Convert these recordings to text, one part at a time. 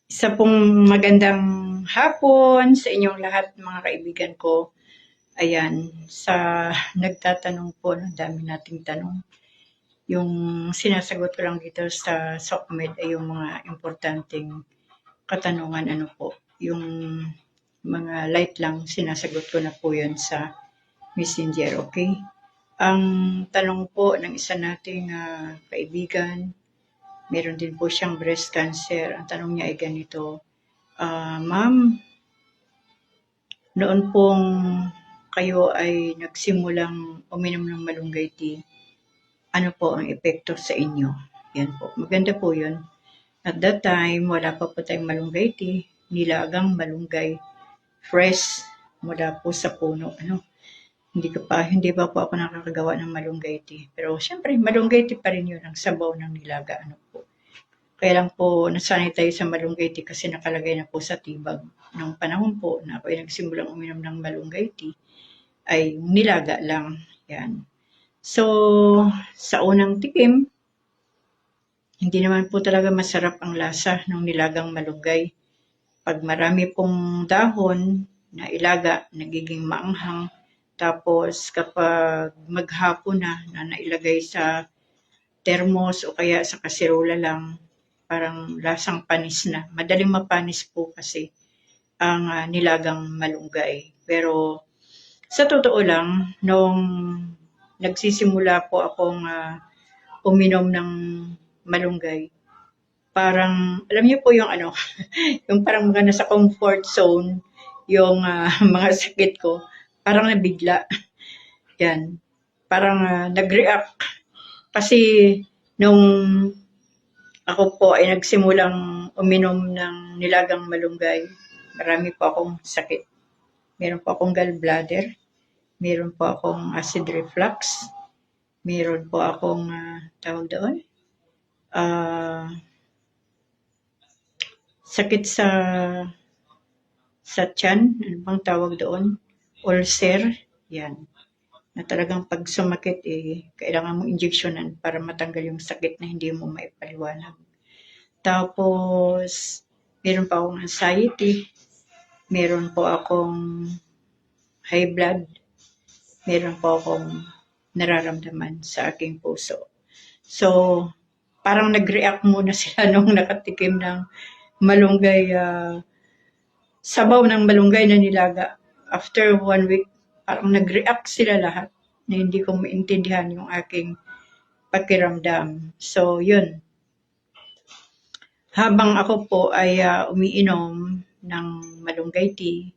Isa pong magandang hapon sa inyong lahat mga kaibigan ko. Ayan, sa nagtatanong po, ang dami nating tanong. Yung sinasagot ko lang dito sa SOCMED ay yung mga importanteng katanungan, ano po, yung mga light lang, sinasagot ko na po yun sa Messenger, okay? Ang tanong po ng isa nating kaibigan, meron din po siyang breast cancer. Ang tanong niya ay ganito, Ma'am, noon pong kayo ay nagsimulang uminom ng malunggay tea, ano po ang epekto sa inyo? Yan po. Maganda po yun. At that time, wala pa po tayong malunggay tea, nilagang malunggay, fresh mula po sa puno. Ano? Hindi pa po ako nakakagawa ng malunggay tea. Pero syempre, malunggay tea pa rin yun ang sabaw ng nilaga. Ano po. Kaya lang po, nasanay tayo sa malunggay tea kasi nakalagay na po sa tibag. Nung panahon po na ako ay nagsimulang uminom ng malunggay tea, ay nilaga lang. Yan. So, sa unang tikim, hindi naman po talaga masarap ang lasa ng nilagang malunggay. Pag marami pong dahon na ilaga, nagiging maanghang. Tapos kapag maghapon na nailagay sa thermos o kaya sa kaserola lang, parang lasang panis na. Madaling mapanis po kasi ang nilagang malunggay. Pero sa totoo lang, nung nagsisimula po akong uminom ng malunggay, parang, alam niyo po yung ano, yung parang mga nasa comfort zone, yung mga sakit ko, parang nabigla. Yan. Parang nag-react. Kasi nung ako po ay nagsimulang uminom ng nilagang malunggay, marami po akong sakit. Meron po akong gallbladder, meron po akong acid reflux, meron po akong tawag doon, sakit sa tiyan, ano bang tawag doon? Ulcer, yan. Na talagang pag sumakit, kailangan mong injeksyonan para matanggal yung sakit na hindi mo maipaliwanag. Tapos, meron pa akong anxiety, meron po akong high blood, meron po akong nararamdaman sa aking puso. So, parang nag-react muna sila nung nakatikim ng malunggay, sabaw ng malunggay na nilaga. After 1 week, parang nag-react sila lahat na hindi ko maintindihan yung aking pakiramdam. So, yun. Habang ako po ay umiinom ng malunggay tea,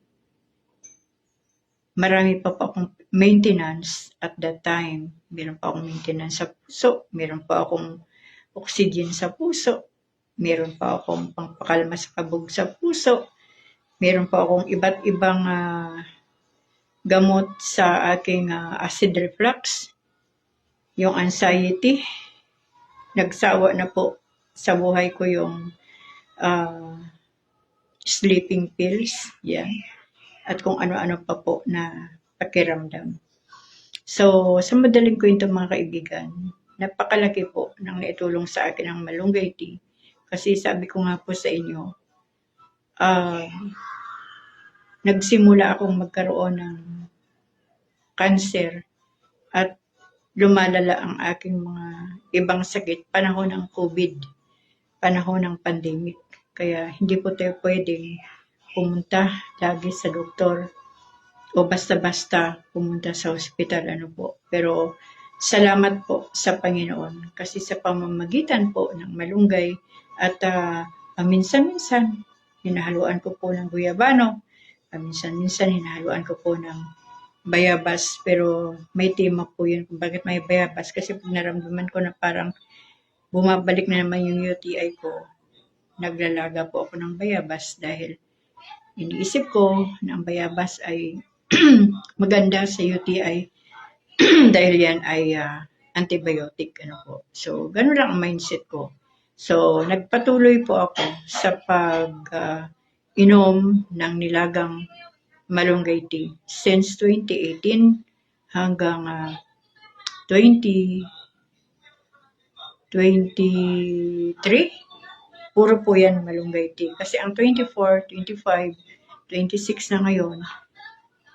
marami pa po akong maintenance at that time. Meron pa akong maintenance sa puso, meron pa akong oxygen sa puso, meron pa akong pangpakalma sa kabog sa puso, meron pa akong iba't ibang gamot sa aking acid reflux, yung anxiety, nagsawa na po sa buhay ko yung sleeping pills, yan, at kung ano-ano pa po na pakiramdam. So, sa madaling kwento mga kaibigan, napakalaki po ng naitulong sa akin ang malunggay tea. Kasi sabi ko nga po sa inyo, nagsimula akong magkaroon ng cancer at lumalala ang aking mga ibang sakit panahon ng COVID, panahon ng pandemic. Kaya hindi po tayo pwedeng pumunta lagi sa doktor o basta-basta pumunta sa ospital, ano po. Pero salamat po sa Panginoon kasi sa pamamagitan po ng malunggay at paminsan-minsan hinahaluan ko po ng guyabano, paminsan-minsan hinahaluan ko po ng bayabas, pero may tema po yun kung bakit may bayabas kasi pag naramdaman ko na parang bumabalik na naman yung UTI ko, naglalaga po ako ng bayabas dahil iniisip ko na ang bayabas ay maganda sa UTI dahil yan ay antibiotic. Ano po. So, ganun lang ang mindset ko. So, nagpatuloy po ako sa pag-inom ng nilagang malunggay tea since 2018 hanggang 2023. puro po yan malunggay tea. Kasi ang 24, 25, 26 na ngayon,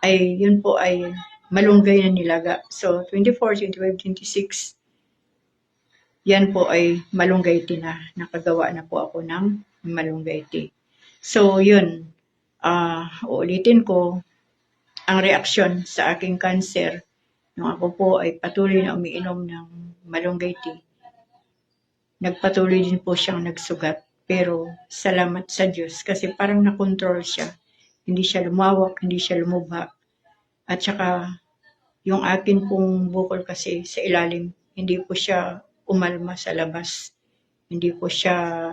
ay yun po ay malunggay na nilaga. So, 24, 25, 26, yan po ay malunggay tea na. Nakagawa na po ako ng malunggay tea. So, yun. Uulitin ko, ang reaksyon sa aking cancer, nung ako po ay patuloy na umiinom ng malunggay tea, nagpatuloy din po siyang nagsugat. Pero salamat sa Diyos kasi parang nakontrol siya. Hindi siya lumawak, hindi siya lumubha. At saka yung akin pong bukol kasi sa ilalim, hindi po siya umalma sa labas. Hindi po siya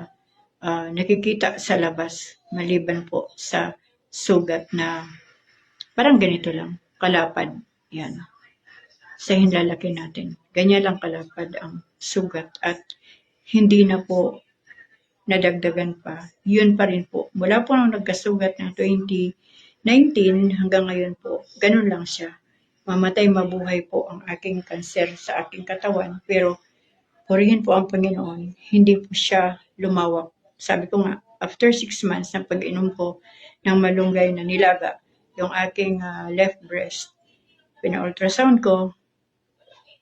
nakikita sa labas maliban po sa sugat na parang ganito lang, kalapad. Yan. Sa hinlalaki natin. Ganyan lang kalapad ang sugat at hindi na po nadagdagan pa. Yun pa rin po. Mula po nung nagkasugat ng 2019 hanggang ngayon po, ganun lang siya. Mamatay mabuhay po ang aking kanser sa aking katawan. Pero purihin po ang Panginoon, hindi po siya lumawak. Sabi ko nga, after 6 months ng pag-inom ko ng malunggay na nilaga, yung aking left breast, pina-ultrasound ko,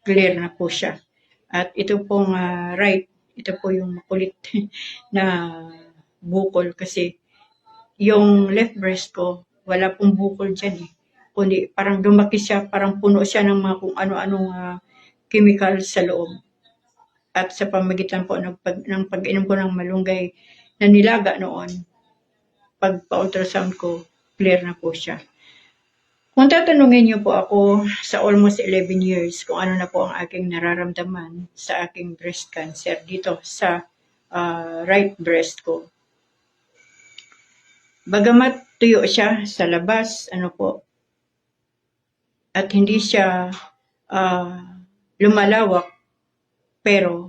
clear na po siya. At ito pong right, ito po yung makulit na bukol kasi yung left breast ko, wala pong bukol dyan eh. Kundi parang lumaki siya, parang puno siya ng mga kung ano-anong chemical sa loob. At sa pamagitan po ng pag-inom ko ng malunggay na nilaga noon, pagpa-ultrasound ko, clear na po siya. Kung tatanungin niyo po ako sa almost 11 years kung ano na po ang aking nararamdaman sa aking breast cancer dito sa right breast ko. Bagamat tuyo siya sa labas, at hindi siya lumalawak, pero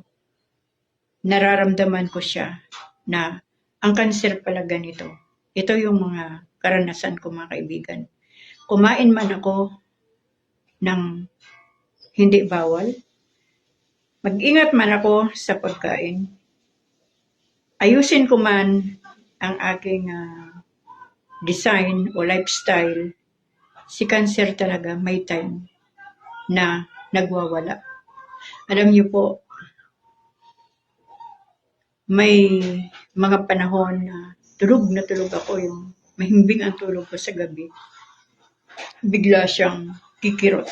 nararamdaman ko siya na ang cancer pala ganito. Ito yung mga karanasan ko mga kaibigan. Kumain man ako ng hindi bawal, mag-ingat man ako sa pagkain, ayusin ko man ang aking design o lifestyle, si cancer talaga may time na nagwawala. Alam niyo po, may mga panahon na tulog ako, yung mahimbing ang tulog ko sa gabi. Bigla siyang kikirot.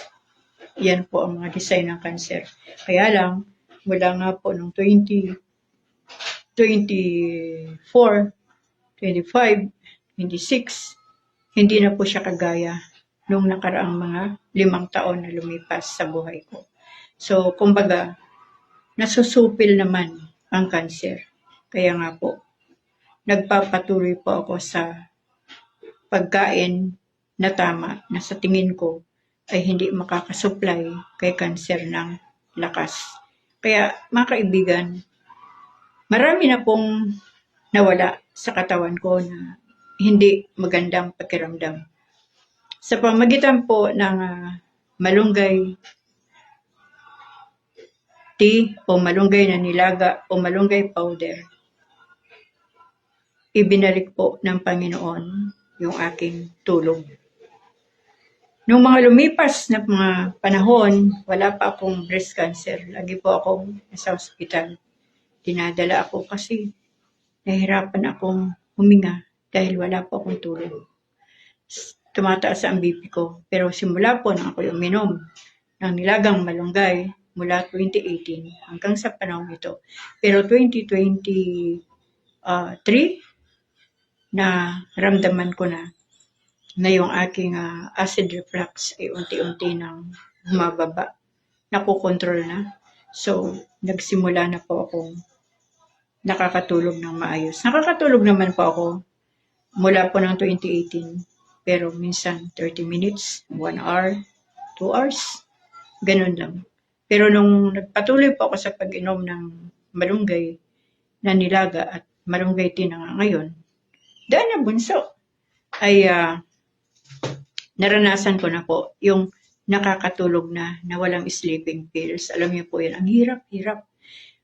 Yan po ang mga design ng cancer. Kaya lang, mula nga po noong 2024, 25, 26, hindi na po siya kagaya nung nakaraang mga 5 taon na lumipas sa buhay ko. So, kumbaga, nasusupil naman ang cancer. Kaya nga po, nagpapatuloy po ako sa pagkain na tama, na sa tingin ko ay hindi makakasupply kay cancer ng lakas. Kaya mga kaibigan, marami na pong nawala sa katawan ko na hindi magandang pakiramdam. Sa pamagitan po ng malunggay tea o malunggay na nilaga o malunggay powder, ibinalik po ng Panginoon yung aking tulog. Nung mga lumipas na mga panahon, wala pa akong breast cancer. Lagi po akong nasa hospital. Dinadala ako kasi nahihirapan akong huminga dahil wala po akong tulog. Tumataas ang BP ko. Pero simula po nang ako uminom ng nilagang malunggay mula 2018 hanggang sa panahon ito. Pero 2023, na ramdaman ko na yung aking acid reflux ay unti-unti nang bumababa. Nakokontrol na. So, nagsimula na po akong nakakatulog ng maayos. Nakakatulog naman po ako mula po ng 2018. Pero minsan 30 minutes, 1 hour, 2 hours, ganun lang. Pero nung nagpatuloy po ako sa pag-inom ng malunggay na nilaga at malunggay tea na ngayon, dahil na bunso, ay naranasan ko na po yung nakakatulog na walang sleeping pills. Alam niyo po yan, ang hirap-hirap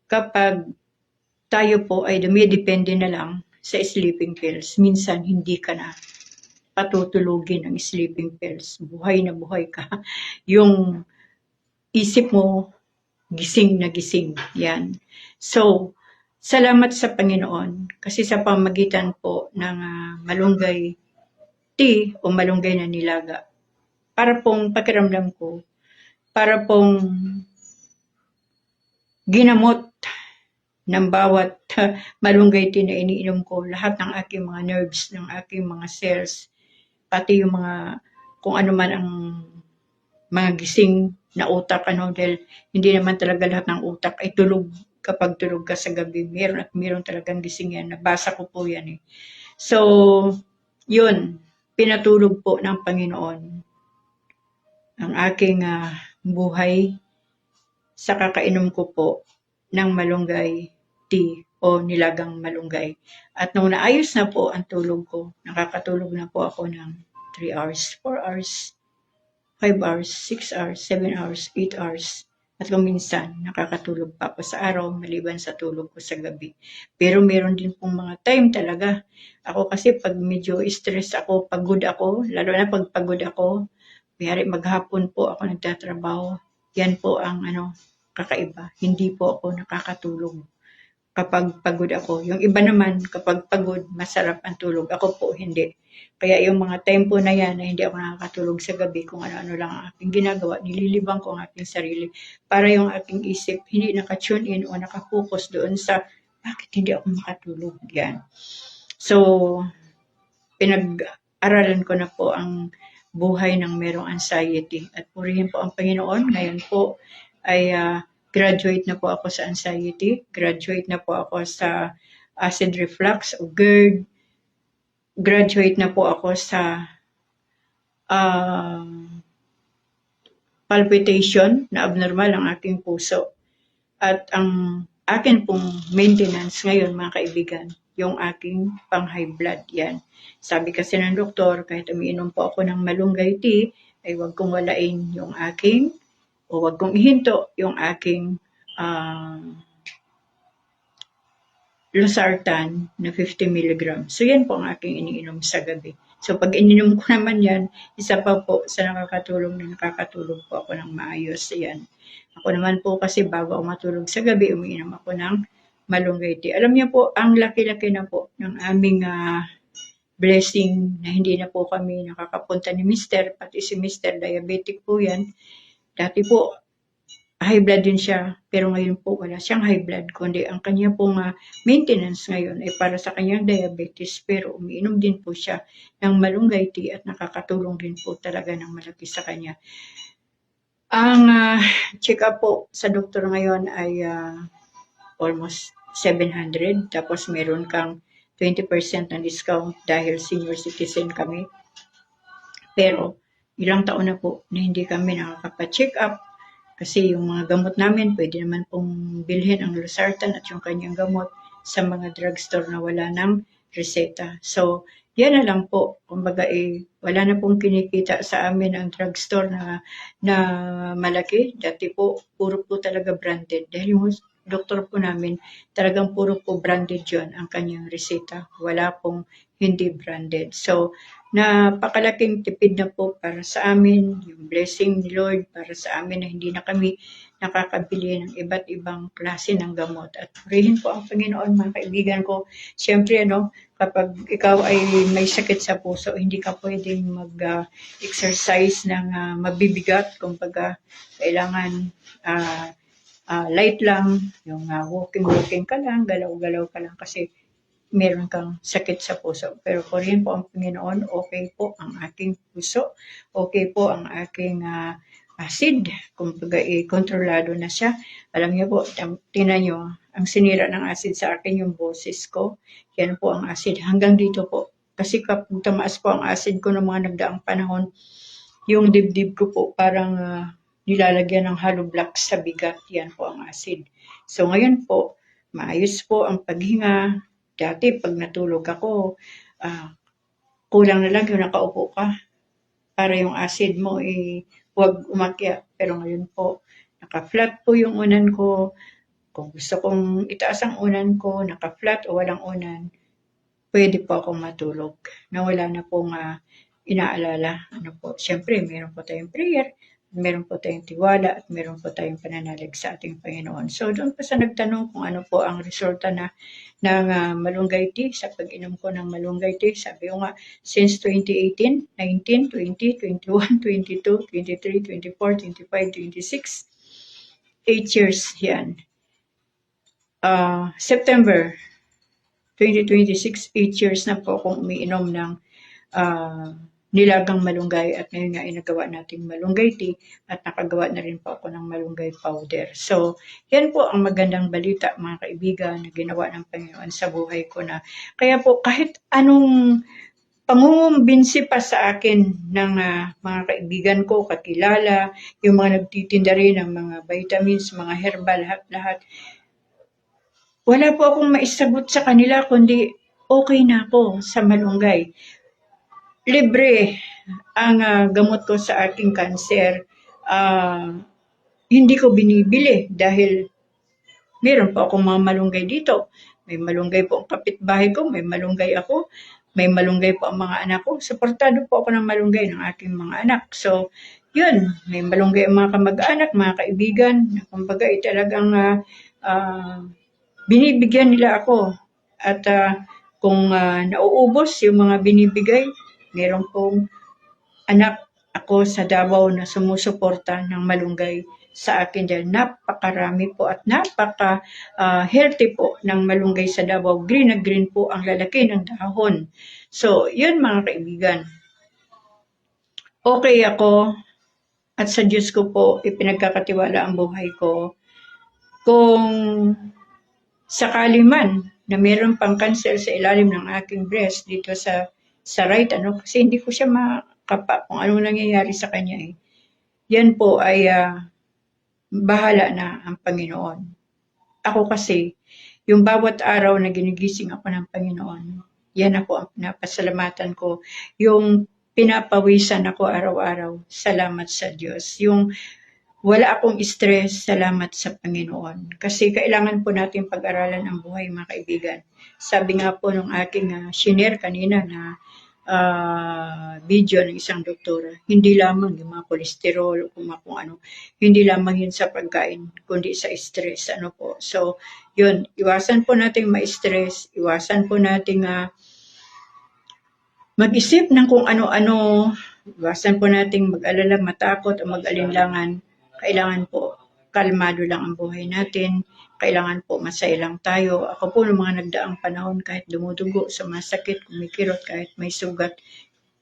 kapag tayo po ay dumidepende na lang sa sleeping pills. Minsan hindi ka na patutulugin ng sleeping pills. Buhay na buhay ka. Yung isip mo, gising na gising. Yan. So, salamat sa Panginoon kasi sa pamagitan po ng malunggay tea o malunggay na nilaga, para pong pakiramdam ko, para pong ginamot ng bawat malunggay tea na iniinom ko, lahat ng aking mga nerves, ng aking mga cells, pati yung mga kung ano man ang mga gising na utak, dahil hindi naman talaga lahat ng utak ay tulog. Kapag tulog ka sa gabi, meron at meron talagang gising yan. Nabasa ko po yan eh. So, yun, pinatulog po ng Panginoon ang aking buhay sa kakainom ko po ng malunggay tea o nilagang malunggay. At nung naayos na po ang tulog ko, nakakatulog na po ako ng 3 hours, 4 hours, 5 hours, 6 hours, 7 hours, 8 hours. At kung minsan, nakakatulog pa ako sa araw maliban sa tulog ko sa gabi. Pero meron din pong mga time talaga. Ako kasi pag medyo stress ako, pagod ako, lalo na pag pagod ako, mayari maghapon po ako nagtatrabaho. Yan po ang kakaiba. Hindi po ako nakakatulog kapag pagod ako. Yung iba naman, kapag pagod, masarap ang tulog. Ako po, hindi. Kaya yung mga time po na yan na hindi ako nakakatulog sa gabi, kung ano-ano lang ang aking ginagawa, nililibang ko ang aking sarili para yung aking isip hindi naka-tune in o naka-focus doon sa bakit hindi ako makatulog. Yan. So, pinag-aralan ko na po ang buhay ng merong anxiety. At purihin po ang Panginoon. Ngayon po ay graduate na po ako sa anxiety. Graduate na po ako sa acid reflux o GERD. Graduate na po ako sa palpitation na abnormal ang aking puso. At ang akin pong maintenance ngayon, mga kaibigan, yung aking pang high blood. Yan. Sabi kasi ng doktor, kahit umiinom po ako ng malunggay tea, ay wag kong walain yung aking, o wag kong ihinto yung aking losartan na 50 mg. So yan po ang aking iniinom sa gabi. So pag ininom ko naman yan, isa pa po sa nakakatulong po ako ng maayos. Yan. Ako naman po kasi bago ako matulog sa gabi, umiinom ako ng malunggay tea. Alam niyo po, ang laki-laki na po ng aming blessing na hindi na po kami nakakapunta ni Mr. Pati si Mr. diabetic po yan. Dati po, high blood din siya, pero ngayon po wala siyang high blood, kundi ang kanya pong maintenance ngayon ay para sa kanyang diabetes, pero umiinom din po siya ng malunggay tea at nakakatulong din po talaga ng malaki sa kanya. Ang check-up po sa doktor ngayon ay almost 700, tapos meron kang 20% na discount dahil senior citizen kami. Pero ilang taon na po na hindi kami nakakapa-check up kasi yung mga gamot namin, pwede naman pong bilhin ang losartan at yung kanyang gamot sa mga drugstore na wala ng reseta. So, yan na lang po. Kumbaga wala na pong kinikita sa amin ang drugstore na malaki. Dati po, puro po talaga branded. Dahil yung doktor po namin, talagang puro po branded yun ang kanyang reseta. Wala pong hindi branded. So, napakalaking tipid na po para sa amin, yung blessing ni Lord para sa amin na hindi na kami nakakabili ng iba't ibang klase ng gamot. At purihin po ang Panginoon, mga kaibigan ko. Siyempre, kapag ikaw ay may sakit sa puso, hindi ka pwedeng mag-exercise ng mabibigat. Kumbaga, kailangan light lang, yung walking ka lang, galaw-galaw ka lang kasi meron kang sakit sa puso. Pero purihin po ang Panginoon, okay po ang aking puso, okay po ang aking acid, kumbaga kontrolado na siya. Alam niyo po, tingnan niyo, ang sinira ng acid sa akin yung boses ko, yan po ang acid, hanggang dito po. Kasi kapag tumaas po ang acid ko ng mga nagdaang panahon, yung dibdib ko po parang nilalagyan ng hollow blocks sa bigat, yan po ang acid. So ngayon po, maayos po ang paghinga. Dati pag natulog ako, kulang na lang yung nakaupo ka para yung acid mo huwag umakyat. Pero ngayon po, naka-flat po yung unan ko. Kung gusto kong itaas ang unan ko, naka-flat o walang unan, pwede po akong matulog na wala na pong inaalala. Ano po, siyempre meron po tayong prayer, meron po tayong tiwala, at meron po tayong pananalig sa ating Panginoon. So doon po sa nagtanong kung ano po ang resulta ng malunggay tea, sa pag-inom ko ng malunggay tea, sabi ko nga, since 2018, 19, 20, 21, 22, 23, 24, 25, 26, 8 years yan. September 2026, 8 years na po akong umiinom ng nilagang malunggay, at ngayon nga inagawa nating malunggay tea at nakagawa na rin po ako ng malunggay powder. So, yan po ang magandang balita mga kaibigan na ginawa ng Panginoon sa buhay ko, na kaya po kahit anong pangungumbinsi pa sa akin ng mga kaibigan ko, kakilala, yung mga nagtitinda rin ng mga vitamins, mga herbal, lahat, wala po akong maisagot sa kanila kundi okay na ako sa malunggay. Libre ang gamot ko sa aking cancer. Hindi ko binibili dahil meron po akong mga malunggay dito. May malunggay po ang kapitbahay ko, may malunggay ako, may malunggay po ang mga anak ko. Suportado po ako ng malunggay ng aking mga anak. So, yun, may malunggay ang mga kamag-anak, mga kaibigan. Kumbaga, talagang binibigyan nila ako. At kung nauubos yung mga binibigay, meron pong anak ako sa Davao na sumusuporta ng malunggay sa akin dahil napakarami po at napaka-healthy po ng malunggay sa Davao. Green na green po ang lalaki ng dahon. So, yun mga kaibigan. Okay ako at sa Diyos ko po ipinagkakatiwala ang buhay ko. Kung sakali man na meron pang cancer sa ilalim ng aking breast dito sa right, kasi hindi ko siya makapa kung anong nangyayari sa kanya eh. Yan po ay bahala na ang Panginoon. Ako kasi, yung bawat araw na ginigising ako ng Panginoon, yan ako ang pinapasalamatan ko. Yung pinapawisan ako araw-araw, salamat sa Diyos. Yung wala akong stress, salamat sa Panginoon. Kasi kailangan po natin pag-aralan ang buhay, mga kaibigan. Sabi nga po nung aking shinare kanina na video ng isang doktora, hindi lamang yung mga kolesterol o kung ano, hindi lamang yun sa pagkain, kundi sa stress. Ano po. So, yun, iwasan po natin ma-stress, iwasan po natin mag-isip ng kung ano-ano, iwasan po natin mag-alala, matakot o mag-alinlangan. Kailangan po kalmado lang ang buhay natin. Kailangan po masaya lang tayo. Ako po noong mga nagdaang panahon, kahit dumudugo, sumasakit, kumikirot, kahit may sugat,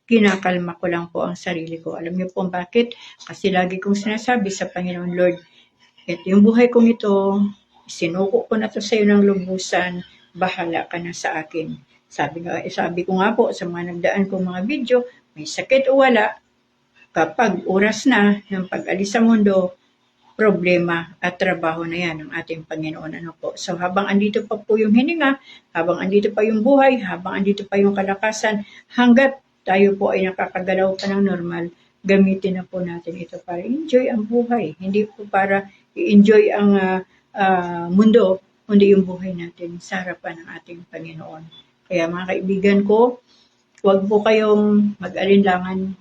kinakalma ko lang po ang sarili ko. Alam niyo po bakit? Kasi lagi kong sinasabi sa Panginoon, Lord, ito yung buhay kong ito, sinuko ko na to sa iyo ng lubusan, bahala ka na sa akin. Sabi ko nga po sa mga nagdaan kong mga video, may sakit o wala, kapag oras na ng pag-alis sa mundo, problema at trabaho na yan ng ating Panginoon. Ano po? So habang andito pa po yung hininga, habang andito pa yung buhay, habang andito pa yung kalakasan, hanggat tayo po ay nakakagalaw pa ng normal, gamitin na po natin ito para enjoy ang buhay. Hindi po para i-enjoy ang mundo, kundi yung buhay natin sa harapan ng ating Panginoon. Kaya mga kaibigan ko, huwag po kayong mag-alinlangan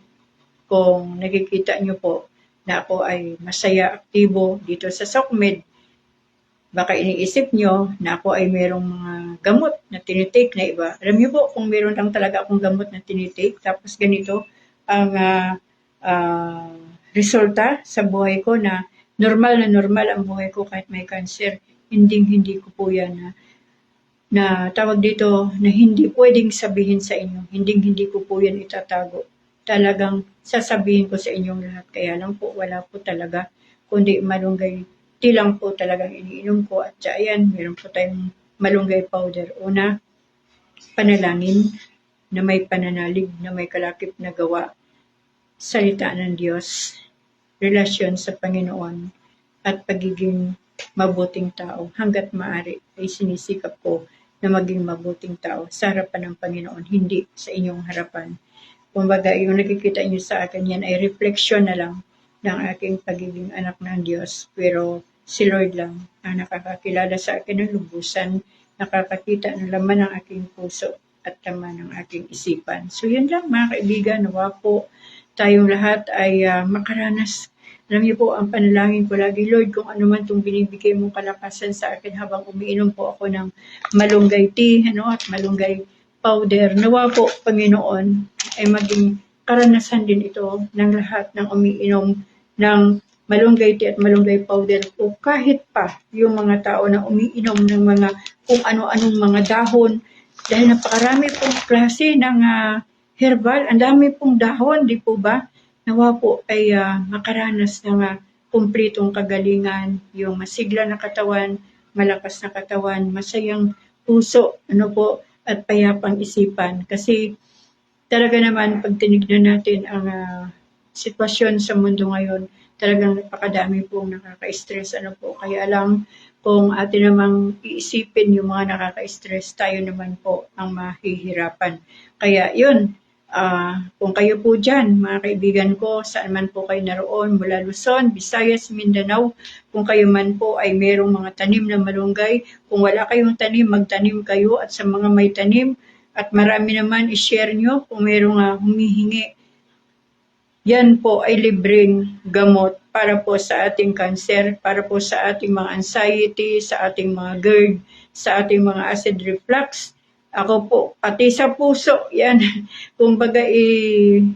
kung nakikita nyo po na ako ay masaya, aktibo dito sa SOCMED. Baka iniisip nyo na ako ay mayroong mga gamot na tinitake na iba. Alam nyo po, kung mayroon lang talaga akong gamot na tinitake, tapos ganito ang resulta sa buhay ko na normal ang buhay ko kahit may cancer, hindi ko po yan na tawag dito na hindi pwedeng sabihin sa inyo. Hindi ko po yan itatago. Talagang sasabihin ko sa inyong lahat. Kaya lang po, wala po talaga. Kundi malunggay tea lang po talagang iniinom ko. At ayan, meron po tayong malunggay powder. Una, panalangin na may pananalig, na may kalakip na gawa. Salita ng Diyos, relasyon sa Panginoon, at pagiging mabuting tao. Hanggat maaari ay sinisikap ko na maging mabuting tao sa harapan ng Panginoon, hindi sa inyong harapan. Kumbaga, yung nakikita niyo sa akin yan ay refleksyon na lang ng aking pagiging anak ng Diyos. Pero si Lord lang ang nakakakilala sa akin ng lubusan, nakakakita ng laman ng aking puso at laman ng aking isipan. So yun lang mga kaibigan, nawa po tayong lahat ay makaranas. Alam niyo po, ang panalangin ko lagi, Lord, kung ano man itong binibigay mong kalakasan sa akin habang umiinom po ako ng malunggay tea, at malunggay powder, nawa po, Panginoon, ay maging karanasan din ito ng lahat ng umiinom ng malunggay tea at malunggay powder po, kahit pa yung mga tao na umiinom ng mga kung ano-anong mga dahon, dahil napakarami pong klase ng herbal, ang dami pong dahon, di po ba? Nawa po ay makaranas ng kumpletong kagalingan, yung masigla na katawan, malakas na katawan, masayang puso, at payapang isipan. Kasi talaga naman, pag tinignan natin ang sitwasyon sa mundo ngayon, talagang napakadami pong nakaka-stress. Kaya lang, kung atin namang iisipin yung mga nakaka-stress, tayo naman po ang mahihirapan. Kaya yun, kung kayo po dyan, mga kaibigan ko, saan man po kayo naroon, mula Luzon, Visayas, Mindanao, kung kayo man po ay merong mga tanim na malunggay, kung wala kayong tanim, magtanim kayo, at sa mga may tanim, at marami naman, i-share nyo kung merong humihingi. Yan po ay libreng gamot para po sa ating cancer, para po sa ating mga anxiety, sa ating mga GERD, sa ating mga acid reflux. Ako po, pati sa puso, yan. Kumbaga,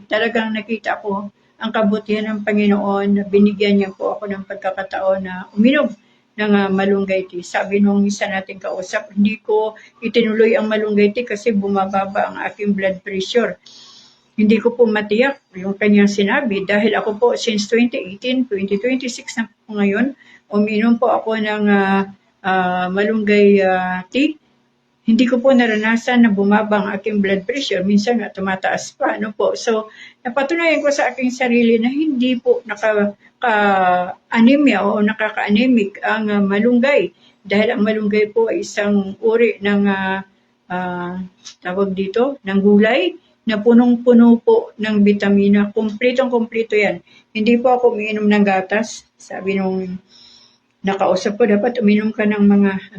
talagang nakita ko ang kabutihan ng Panginoon na binigyan niya po ako ng pagkakataon na uminom ng malunggay tea. Sabi nung isa nating kausap, hindi ko itinuloy ang malunggay tea kasi bumababa ang aking blood pressure. Hindi ko po matiyak yung kanyang sinabi dahil ako po since 2018, 2026 na po ngayon, uminom po ako ng malunggay tea. Hindi ko po naranasan na bumaba ang aking blood pressure. Minsan nga tumataas pa. So, napatunayan ko sa aking sarili na hindi po anemia o nakaka-anemic ang malunggay. Dahil ang malunggay po ay isang uri ng tawag dito, ng gulay na punong-puno po ng bitamina. Kumpletong-kumpleto yan. Hindi po ako umiinom ng gatas. Sabi nung nakausap ko, dapat uminom ka ng mga,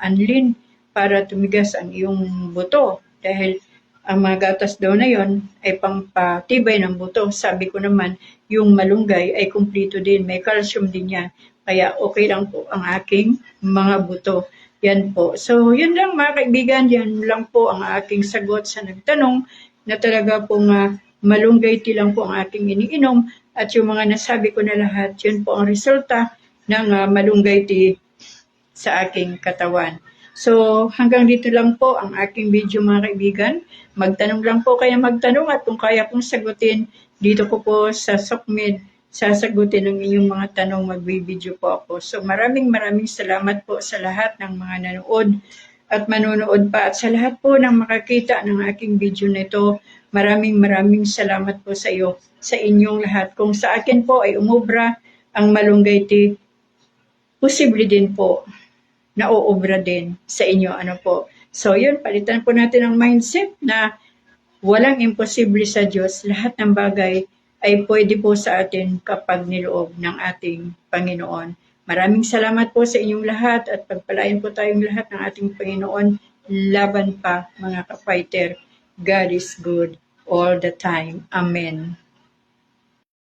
anlin, para tumigas ang iyong buto. Dahil ang mga gatas daw na yon ay pampatibay ng buto. Sabi ko naman, yung malunggay ay kumpleto din. May calcium din yan. Kaya okay lang po ang aking mga buto. Yan po. So, yun lang mga kaibigan. Yan lang po ang aking sagot sa nagtanong na talaga pong malunggay tea lang po ang aking iniinom. At yung mga nasabi ko na lahat, yun po ang resulta ng malunggay tea sa aking katawan. So, hanggang dito lang po ang aking video mga kaibigan. Magtanong lang po kayo magtanong at kung kaya kong sagutin, dito ko po sa SOCMED, sasagutin ang inyong mga tanong, magbibideo po ako. So, maraming salamat po sa lahat ng mga nanood at manonood pa. At sa lahat po ng makakita ng aking video na ito, maraming salamat po sa iyo, sa inyong lahat. Kung sa akin po ay umubra ang malunggay tea, posible din po na uubra din sa inyo. So yun, palitan po natin ang mindset na walang imposible sa Diyos. Lahat ng bagay ay pwede po sa atin kapag niloob ng ating Panginoon. Maraming salamat po sa inyong lahat at pagpalain po tayong lahat ng ating Panginoon. Laban pa mga ka-fighter. God is good all the time. Amen.